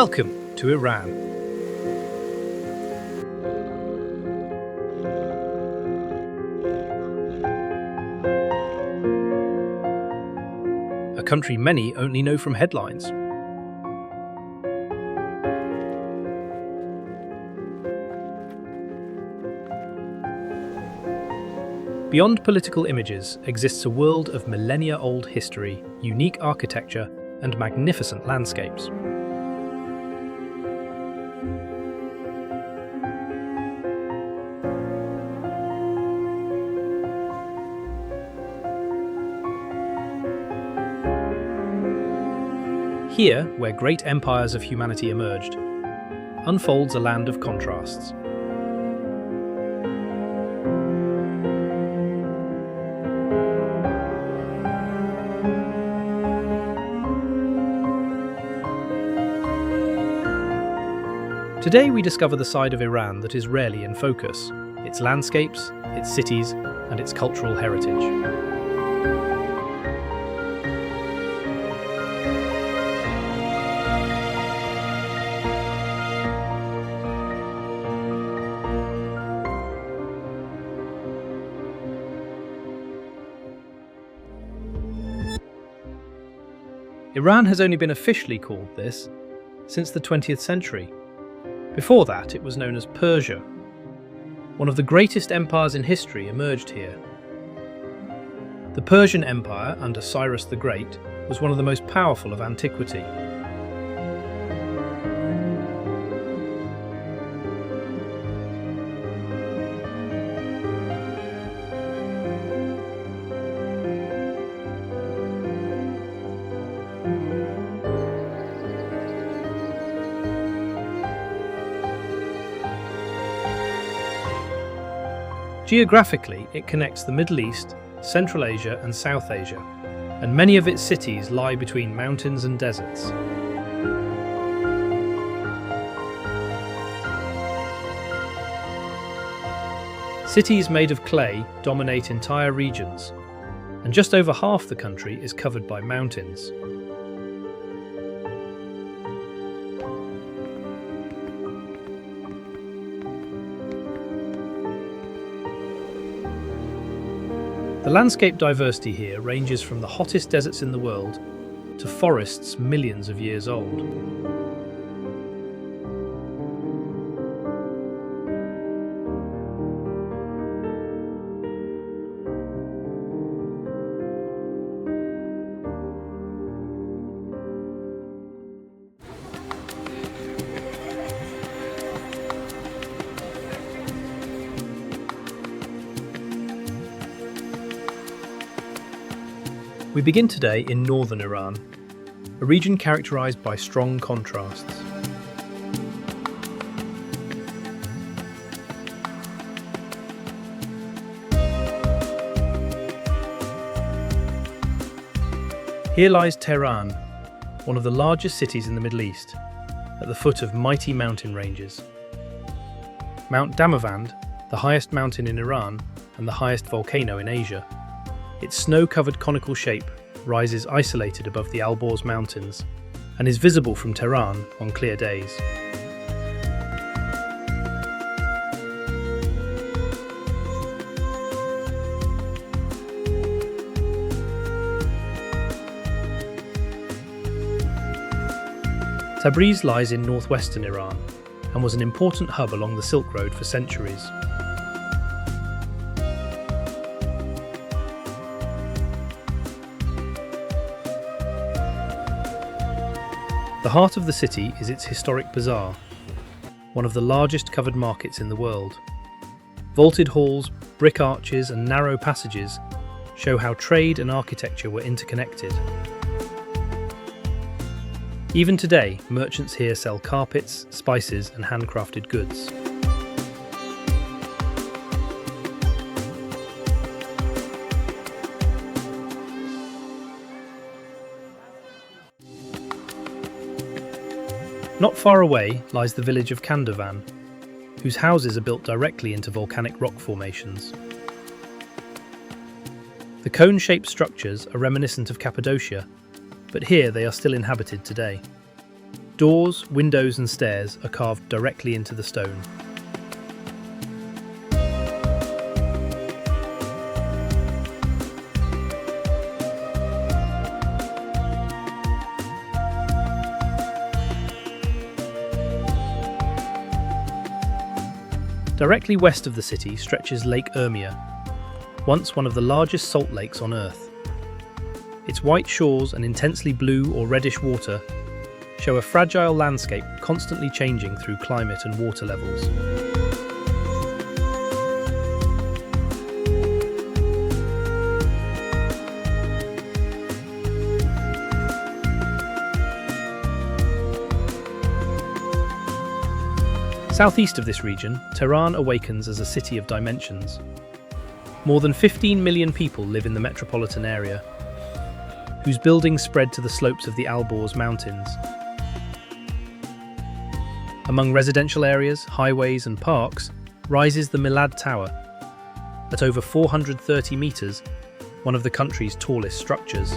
Welcome to Iran. A country many only know from headlines. Beyond political images exists a world of millennia-old history, unique architecture, and magnificent landscapes. Here, where great empires of humanity emerged, unfolds a land of contrasts. Today we discover the side of Iran that is rarely in focus: its landscapes, its cities, and its cultural heritage. Iran has only been officially called this since the 20th century. Before that, it was known as Persia. One of the greatest empires in history emerged here. The Persian Empire, under Cyrus the Great, was one of the most powerful of antiquity. Geographically, it connects the Middle East, Central Asia and South Asia, and many of its cities lie between mountains and deserts. Cities made of clay dominate entire regions, and just over half the country is covered by mountains. The landscape diversity here ranges from the hottest deserts in the world to forests millions of years old. We begin today in northern Iran, a region characterized by strong contrasts. Here lies Tehran, one of the largest cities in the Middle East, at the foot of mighty mountain ranges. Mount Damavand, the highest mountain in Iran and the highest volcano in Asia, its snow-covered conical shape rises isolated above the Alborz Mountains and is visible from Tehran on clear days. Tabriz lies in northwestern Iran and was an important hub along the Silk Road for centuries. The heart of the city is its historic bazaar, one of the largest covered markets in the world. Vaulted halls, brick arches and narrow passages show how trade and architecture were interconnected. Even today, merchants here sell carpets, spices and handcrafted goods. Not far away lies the village of Kandavan, whose houses are built directly into volcanic rock formations. The cone-shaped structures are reminiscent of Cappadocia, but here they are still inhabited today. Doors, windows and stairs are carved directly into the stone. Directly west of the city stretches Lake Urmia, once one of the largest salt lakes on Earth. Its white shores and intensely blue or reddish water show a fragile landscape constantly changing through climate and water levels. Southeast of this region, Tehran awakens as a city of dimensions. More than 15 million people live in the metropolitan area, whose buildings spread to the slopes of the Alborz Mountains. Among residential areas, highways and parks rises the Milad Tower. At over 430 metres, one of the country's tallest structures.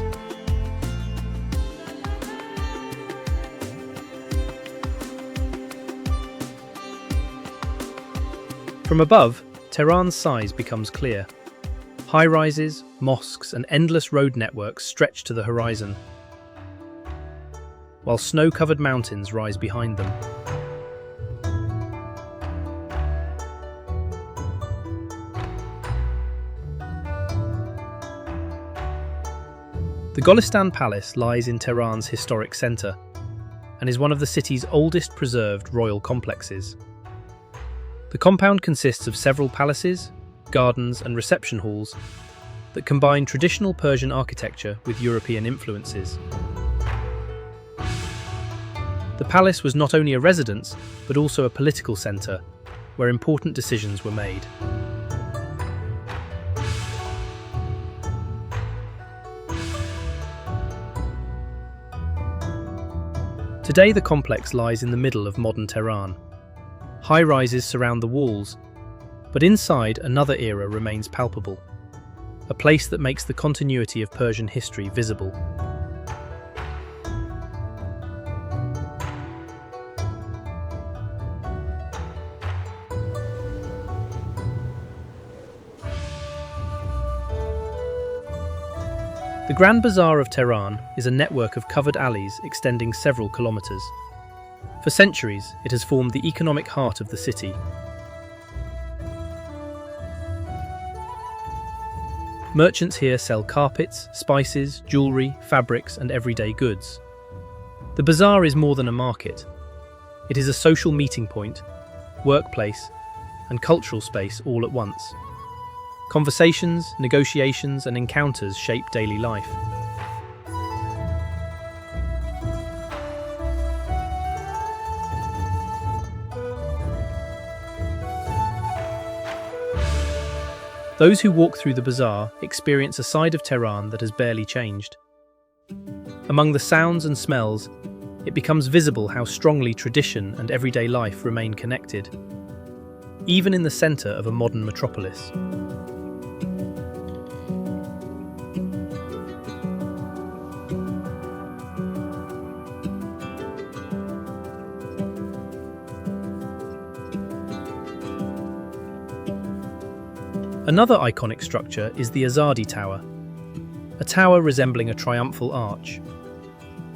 From above, Tehran's size becomes clear. High-rises, mosques and endless road networks stretch to the horizon, while snow-covered mountains rise behind them. The Golistan Palace lies in Tehran's historic centre and is one of the city's oldest preserved royal complexes. The compound consists of several palaces, gardens and reception halls that combine traditional Persian architecture with European influences. The palace was not only a residence, but also a political centre where important decisions were made. Today the complex lies in the middle of modern Tehran. High-rises surround the walls, but inside another era remains palpable, a place that makes the continuity of Persian history visible. The Grand Bazaar of Tehran is a network of covered alleys extending several kilometres. For centuries, it has formed the economic heart of the city. Merchants here sell carpets, spices, jewellery, fabrics and everyday goods. The bazaar is more than a market. It is a social meeting point, workplace and cultural space all at once. Conversations, negotiations and encounters shape daily life. Those who walk through the bazaar experience a side of Tehran that has barely changed. Among the sounds and smells, it becomes visible how strongly tradition and everyday life remain connected, even in the centre of a modern metropolis. Another iconic structure is the Yazd Tower, a tower resembling a triumphal arch.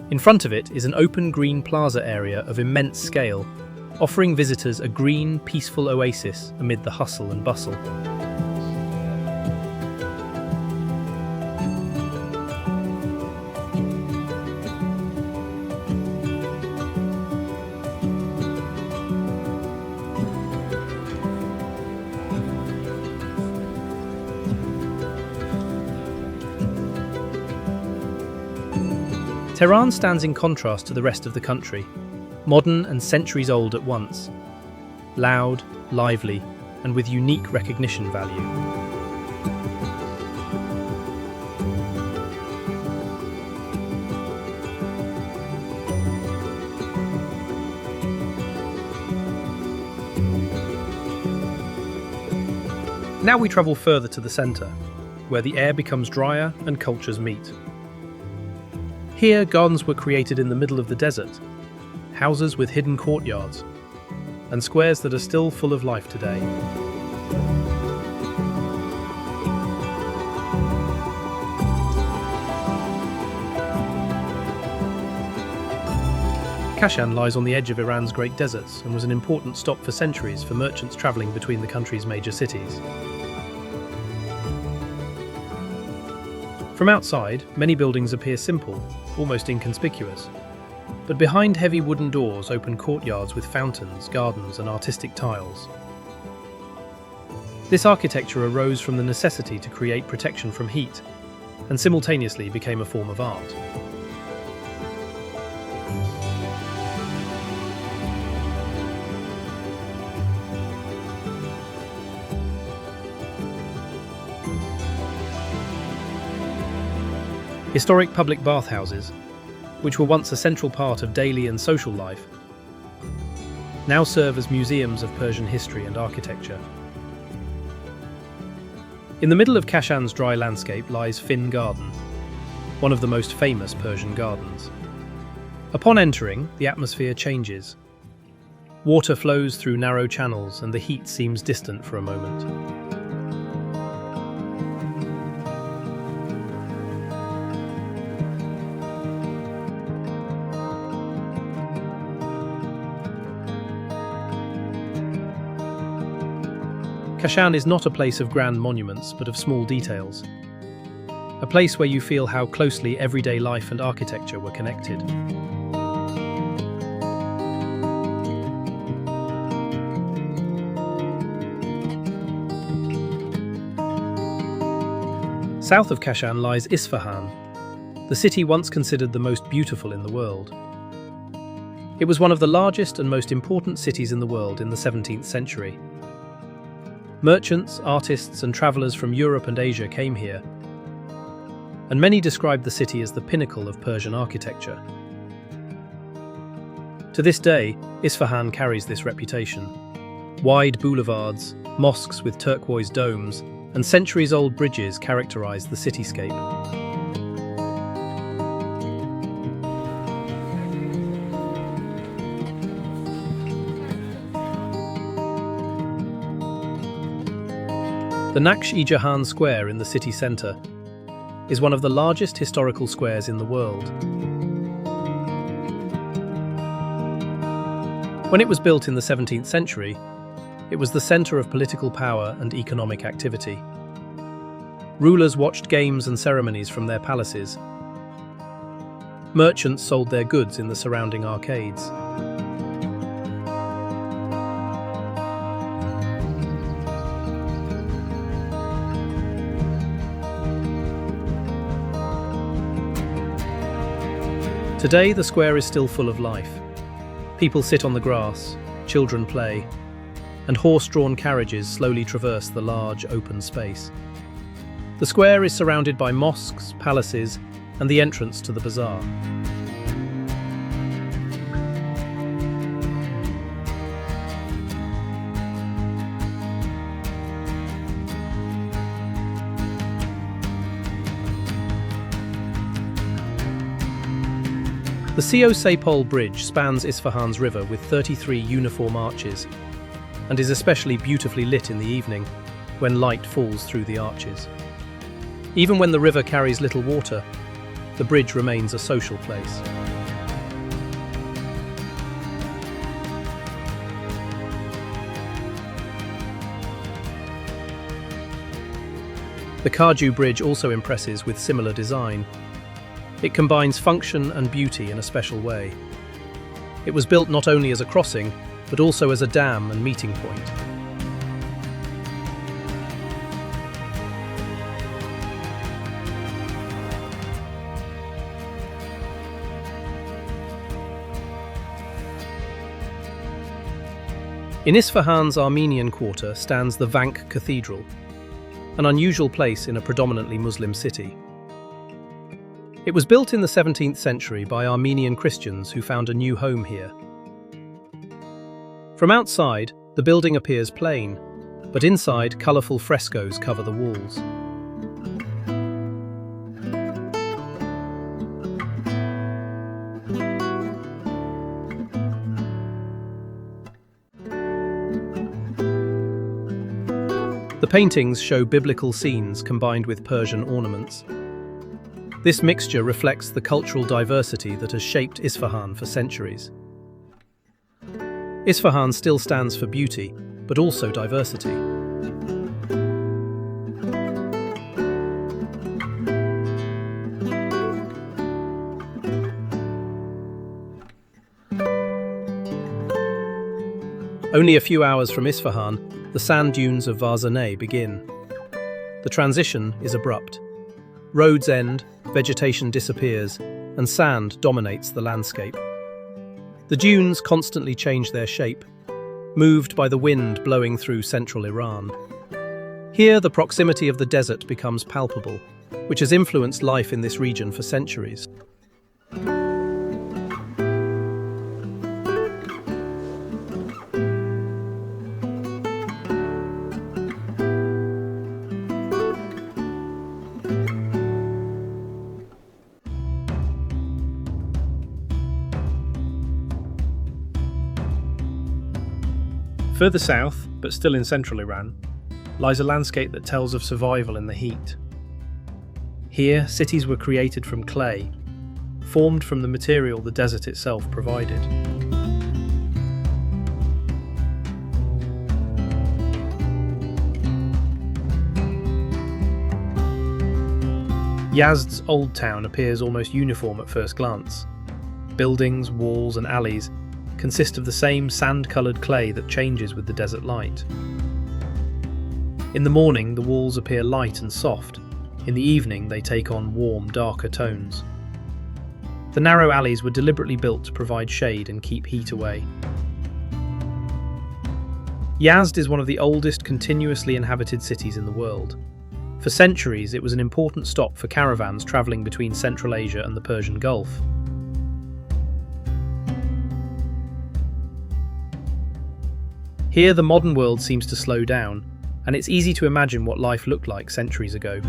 In front of it is an open green plaza area of immense scale, offering visitors a green, peaceful oasis amid the hustle and bustle. Tehran stands in contrast to the rest of the country, modern and centuries old at once, loud, lively, and with unique recognition value. Now we travel further to the centre, where the air becomes drier and cultures meet. Here, gardens were created in the middle of the desert, houses with hidden courtyards, and squares that are still full of life today. Kashan lies on the edge of Iran's Great Deserts and was an important stop for centuries for merchants travelling between the country's major cities. From outside, many buildings appear simple, almost inconspicuous. But behind heavy wooden doors open courtyards with fountains, gardens, and artistic tiles. This architecture arose from the necessity to create protection from heat, and simultaneously became a form of art. Historic public bathhouses, which were once a central part of daily and social life, now serve as museums of Persian history and architecture. In the middle of Kashan's dry landscape lies Fin Garden, one of the most famous Persian gardens. Upon entering, the atmosphere changes. Water flows through narrow channels and the heat seems distant for a moment. Kashan is not a place of grand monuments, but of small details. A place where you feel how closely everyday life and architecture were connected. South of Kashan lies Isfahan, the city once considered the most beautiful in the world. It was one of the largest and most important cities in the world in the 17th century. Merchants, artists, and travellers from Europe and Asia came here, and many described the city as the pinnacle of Persian architecture. To this day, Isfahan carries this reputation. Wide boulevards, mosques with turquoise domes, and centuries-old bridges characterise the cityscape. The Naksh-e-Jahan Square in the city centre is one of the largest historical squares in the world. When it was built in the 17th century, it was the centre of political power and economic activity. Rulers watched games and ceremonies from their palaces. Merchants sold their goods in the surrounding arcades. Today, the square is still full of life. People sit on the grass, children play, and horse-drawn carriages slowly traverse the large, open space. The square is surrounded by mosques, palaces, and the entrance to the bazaar. The Sepol Bridge spans Isfahan's river with 33 uniform arches and is especially beautifully lit in the evening when light falls through the arches. Even when the river carries little water, the bridge remains a social place. The Kaju Bridge also impresses with similar design. It combines function and beauty in a special way. It was built not only as a crossing, but also as a dam and meeting point. In Isfahan's Armenian quarter stands the Vank Cathedral, an unusual place in a predominantly Muslim city. It was built in the 17th century by Armenian Christians who found a new home here. From outside, the building appears plain, but inside, colourful frescoes cover the walls. The paintings show biblical scenes combined with Persian ornaments. This mixture reflects the cultural diversity that has shaped Isfahan for centuries. Isfahan still stands for beauty, but also diversity. Only a few hours from Isfahan, the sand dunes of Varzaneh begin. The transition is abrupt. Roads end, vegetation disappears, and sand dominates the landscape. The dunes constantly change their shape, moved by the wind blowing through central Iran. Here, the proximity of the desert becomes palpable, which has influenced life in this region for centuries. Further south, but still in central Iran, lies a landscape that tells of survival in the heat. Here, cities were created from clay, formed from the material the desert itself provided. Yazd's old town appears almost uniform at first glance. Buildings, walls and alleys consist of the same sand-coloured clay that changes with the desert light. In the morning, the walls appear light and soft. In the evening, they take on warm, darker tones. The narrow alleys were deliberately built to provide shade and keep heat away. Yazd is one of the oldest continuously inhabited cities in the world. For centuries, it was an important stop for caravans travelling between Central Asia and the Persian Gulf. Here, the modern world seems to slow down, and it's easy to imagine what life looked like centuries ago.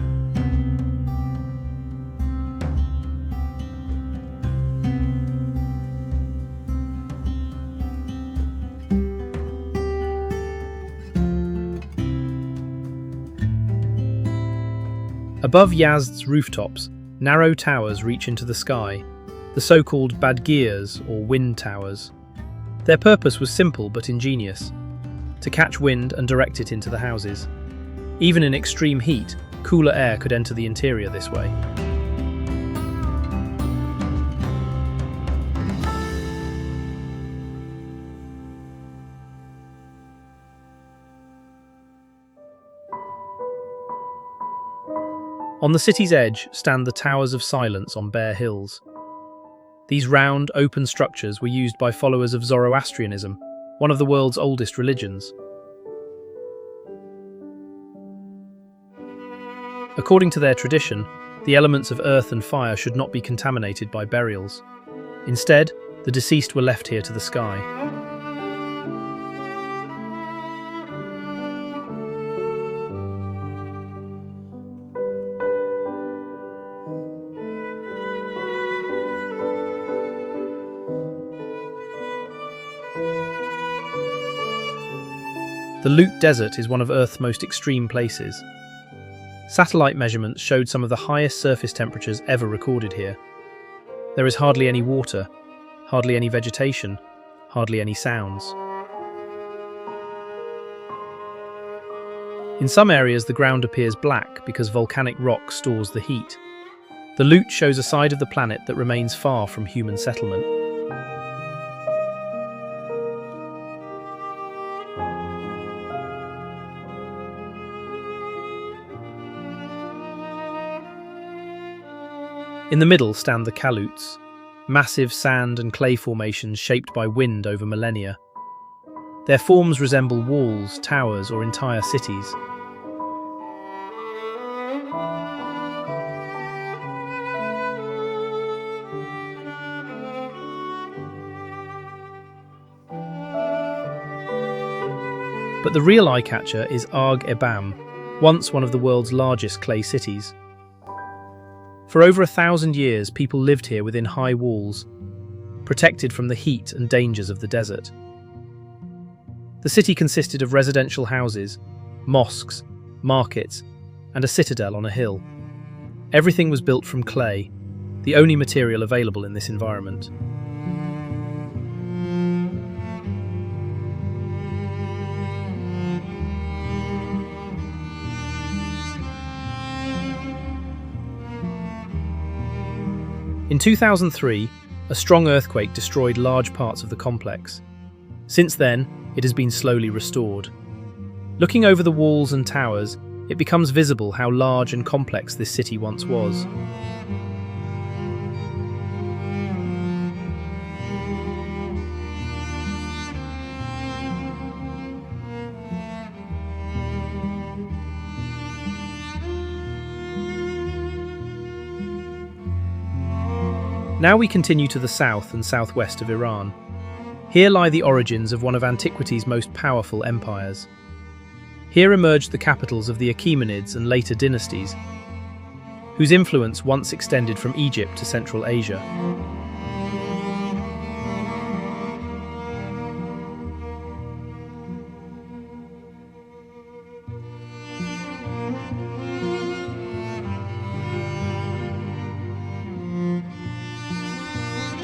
Above Yazd's rooftops, narrow towers reach into the sky, the so-called badgirs or wind towers. Their purpose was simple but ingenious: to catch wind and direct it into the houses. Even in extreme heat, cooler air could enter the interior this way. On the city's edge stand the Towers of Silence on bare hills. These round, open structures were used by followers of Zoroastrianism, one of the world's oldest religions. According to their tradition, the elements of earth and fire should not be contaminated by burials. Instead, the deceased were left here to the sky. The Lut Desert is one of Earth's most extreme places. Satellite measurements showed some of the highest surface temperatures ever recorded here. There is hardly any water, hardly any vegetation, hardly any sounds. In some areas, the ground appears black because volcanic rock stores the heat. The Lut shows a side of the planet that remains far from human settlement. In the middle stand the Kaluts, massive sand and clay formations shaped by wind over millennia. Their forms resemble walls, towers, or entire cities. But the real eye-catcher is Arg-Ebam, once one of the world's largest clay cities. For over 1,000 years, people lived here within high walls, protected from the heat and dangers of the desert. The city consisted of residential houses, mosques, markets, and a citadel on a hill. Everything was built from clay, the only material available in this environment. In 2003, a strong earthquake destroyed large parts of the complex. Since then, it has been slowly restored. Looking over the walls and towers, it becomes visible how large and complex this city once was. Now we continue to the south and southwest of Iran. Here lie the origins of one of antiquity's most powerful empires. Here emerged the capitals of the Achaemenids and later dynasties, whose influence once extended from Egypt to Central Asia.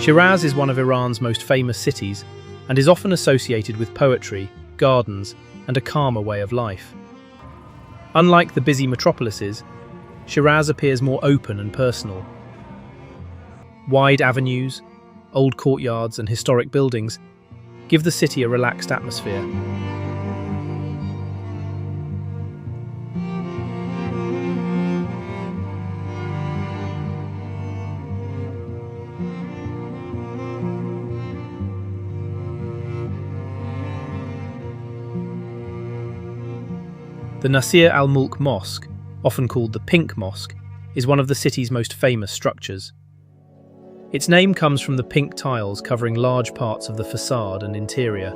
Shiraz is one of Iran's most famous cities and is often associated with poetry, gardens, and a calmer way of life. Unlike the busy metropolises, Shiraz appears more open and personal. Wide avenues, old courtyards, and historic buildings give the city a relaxed atmosphere. The Nasir al-Molk Mosque, often called the Pink Mosque, is one of the city's most famous structures. Its name comes from the pink tiles covering large parts of the facade and interior.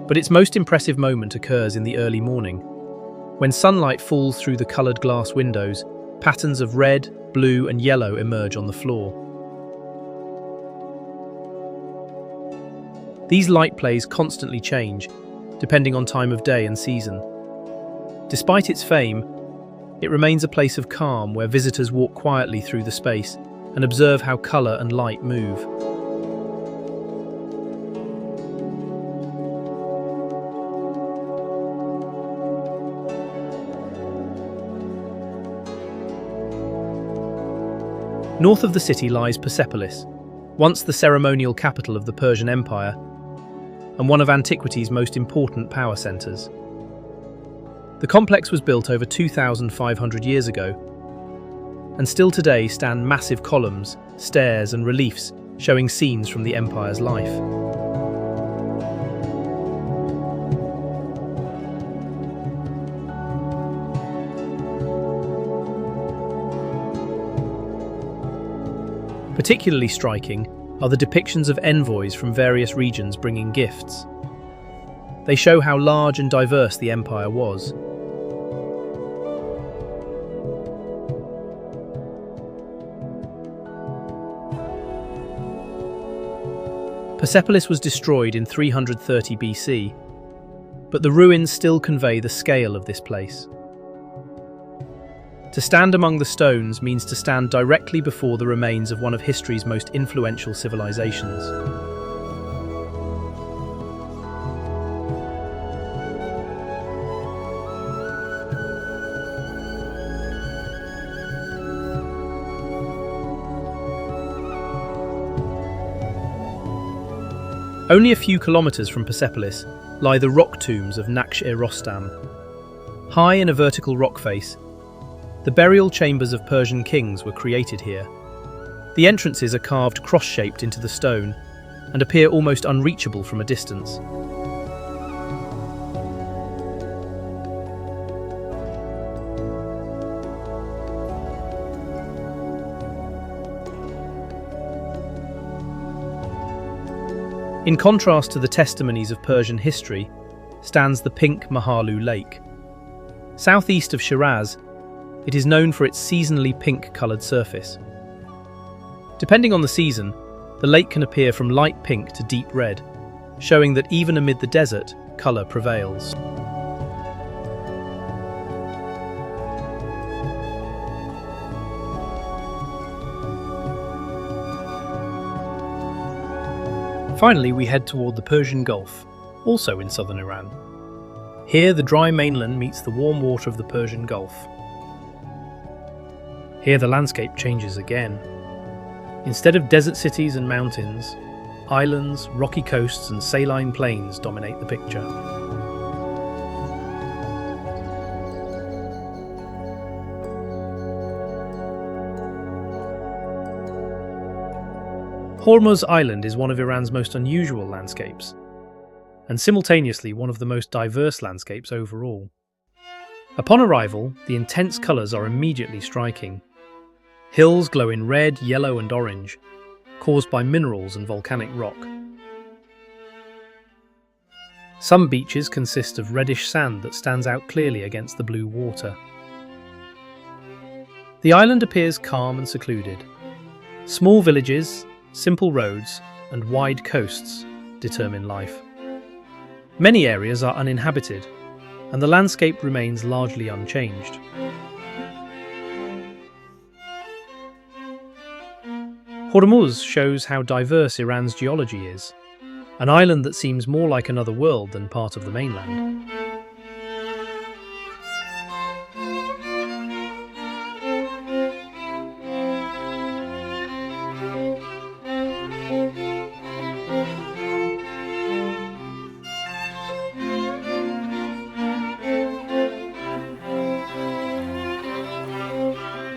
But its most impressive moment occurs in the early morning. When sunlight falls through the coloured glass windows, patterns of red, blue, and yellow emerge on the floor. These light plays constantly change, depending on time of day and season. Despite its fame, it remains a place of calm where visitors walk quietly through the space and observe how colour and light move. North of the city lies Persepolis, once the ceremonial capital of the Persian Empire, and one of antiquity's most important power centres. The complex was built over 2,500 years ago, and still today stand massive columns, stairs and reliefs showing scenes from the empire's life. Particularly striking are the depictions of envoys from various regions bringing gifts. They show how large and diverse the empire was. Persepolis was destroyed in 330 BC, but the ruins still convey the scale of this place. To stand among the stones means to stand directly before the remains of one of history's most influential civilizations. Only a few kilometers from Persepolis lie the rock tombs of Naksh-e-Rostam. High in a vertical rock face, the burial chambers of Persian kings were created here. The entrances are carved cross-shaped into the stone and appear almost unreachable from a distance. In contrast to the testimonies of Persian history, stands the pink Maharloo Lake. Southeast of Shiraz, it is known for its seasonally pink-coloured surface. Depending on the season, the lake can appear from light pink to deep red, showing that even amid the desert, colour prevails. Finally, we head toward the Persian Gulf, also in southern Iran. Here, the dry mainland meets the warm water of the Persian Gulf. Here, the landscape changes again. Instead of desert cities and mountains, islands, rocky coasts and saline plains dominate the picture. Hormuz Island is one of Iran's most unusual landscapes, and simultaneously one of the most diverse landscapes overall. Upon arrival, the intense colours are immediately striking. Hills glow in red, yellow and orange, caused by minerals and volcanic rock. Some beaches consist of reddish sand that stands out clearly against the blue water. The island appears calm and secluded. Small villages, simple roads and wide coasts determine life. Many areas are uninhabited, and the landscape remains largely unchanged. Hormuz shows how diverse Iran's geology is, an island that seems more like another world than part of the mainland.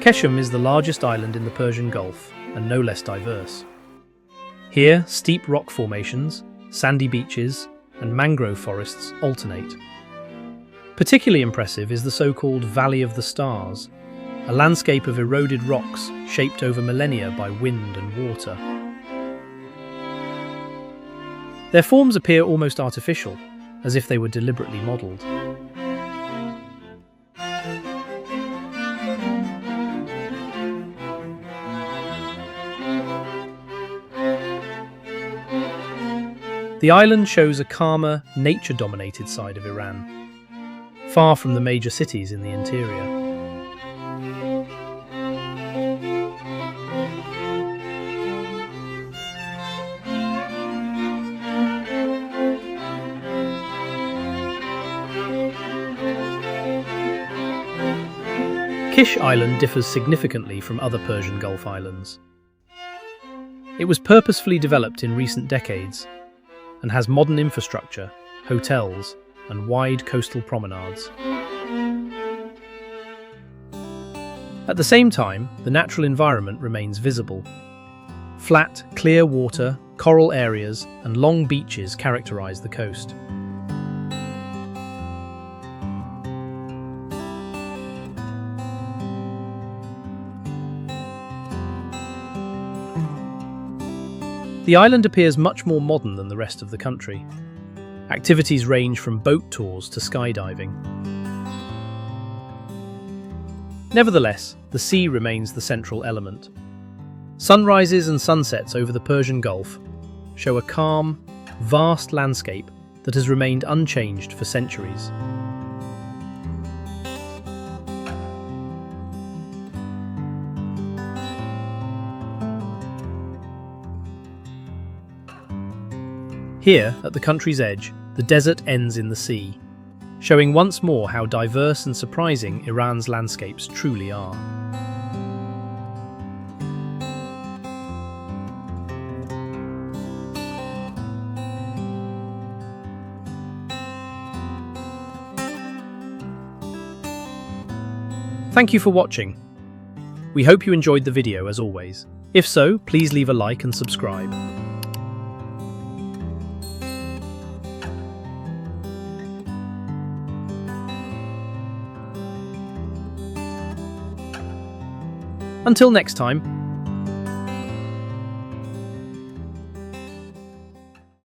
Keshem is the largest island in the Persian Gulf, and no less diverse. Here, steep rock formations, sandy beaches, and mangrove forests alternate. Particularly impressive is the so-called Valley of the Stars, a landscape of eroded rocks shaped over millennia by wind and water. Their forms appear almost artificial, as if they were deliberately modelled. The island shows a calmer, nature-dominated side of Iran, far from the major cities in the interior. Kish Island differs significantly from other Persian Gulf islands. It was purposefully developed in recent decades and has modern infrastructure, hotels, and wide coastal promenades. At the same time, the natural environment remains visible. Flat, clear water, coral areas, and long beaches characterize the coast. The island appears much more modern than the rest of the country. Activities range from boat tours to skydiving. Nevertheless, the sea remains the central element. Sunrises and sunsets over the Persian Gulf show a calm, vast landscape that has remained unchanged for centuries. Here, at the country's edge, the desert ends in the sea, showing once more how diverse and surprising Iran's landscapes truly are. Thank you for watching. We hope you enjoyed the video as always. If so, please leave a like and subscribe. Until next time,